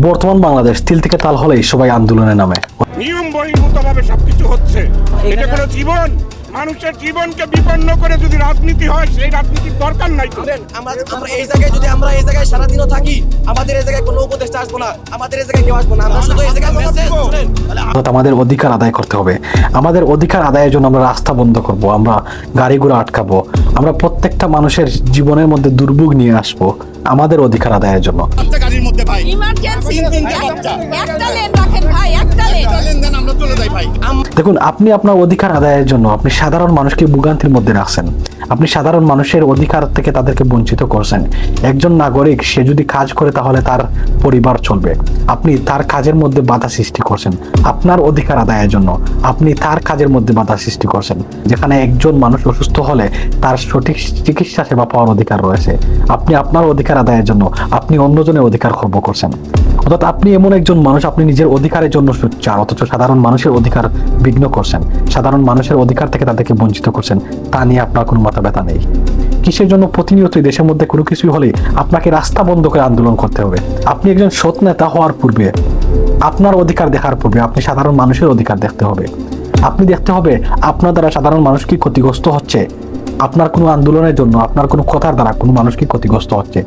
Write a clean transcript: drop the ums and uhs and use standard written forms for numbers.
বর্তমান বাংলাদেশ তিল থেকে তাল হলেই সবাই আন্দোলনে নামে। নিয়ম বহির্ভূতভাবে সবকিছু হচ্ছে। এটা কোনো জীবন, মানুষের জীবনকে বিপন্ন করে যদি রাজনীতি হয়, সেই রাজনীতির দরকার নাই। আমরা এই জায়গায় যদি আমরা এই জায়গায় সারাদিনও থাকি, আমাদের এই জায়গায় কোনো উপদেষ্টা আসবো না, আমাদের এই জায়গায় কেউ আসবো না। আমরা শুধু এই জায়গায় মেসেজ শুনেন। আমাদের অধিকার আদায় করতে হবে। আমাদের অধিকার আদায়ের জন্য আমরা রাস্তা বন্ধ করব, আমরা গাড়ি ঘোড়া আটকাবো, আমরা প্রত্যেকটা মানুষের জীবনের মধ্যে দুর্ভোগ নিয়ে আসবো আমাদের অধিকার আদায়ের জন্য। গাড়ির মধ্যে ভাই ইমার্জেন্সি একটা লেন রাখেন ভাই, একটা লেন দেন, আমরা চলে যাই ভাই। দেখুন, আপনি আপনার অধিকার আদায়ের জন্য আপনি সাধারণ মানুষকে ভোগান্তির মধ্যে রাখছেন। আপনি সাধারণ মানুষের অধিকার থেকে তাদেরকে বঞ্চিত করছেন। একজন নাগরিক সে যদি কাজ করে তাহলে তার পরিবার চলবে, আপনি তার কাজের মধ্যে বাধা সৃষ্টি করছেন। আপনার অধিকার আদায়ের জন্য আপনি তার কাজের মধ্যে বাধা সৃষ্টি করছেন। যেখানে একজন মানুষ অসুস্থ হলে তার সঠিক চিকিৎসা সেবা পাওয়ার অধিকার রয়েছে, আপনি আপনার অধিকার আদায়ের জন্য আপনি অন্যজনের অধিকার খর্ব করছেন। অর্থাৎ আপনি এমন একজন মানুষ, আপনি নিজের অধিকারের জন্য সোচ্চার, অথচ সাধারণ মানুষের অধিকার বিঘ্ন করছেন, সাধারণ মানুষের অধিকার থেকে তাদেরকে বঞ্চিত করছেন। তা নিয়ে আপনার কোনো মাথা ব্যথা নেই। কিসের জন্য প্রতিনিয়তই দেশের মধ্যে কোনো কিছুই হলে আপনাকে রাস্তা বন্ধ করে আন্দোলন করতে হবে? আপনি একজন সৎ নেতা হওয়ার পূর্বে, আপনার অধিকার দেখার পূর্বে আপনি সাধারণ মানুষের অধিকার দেখতে হবে। আপনি দেখতে হবে আপনার দ্বারা সাধারণ মানুষ কি ক্ষতিগ্রস্ত হচ্ছে, আপনার কোনো আন্দোলনের জন্য আপনার কোনো কথার দ্বারা কোনো মানুষ কি ক্ষতিগ্রস্ত হচ্ছে।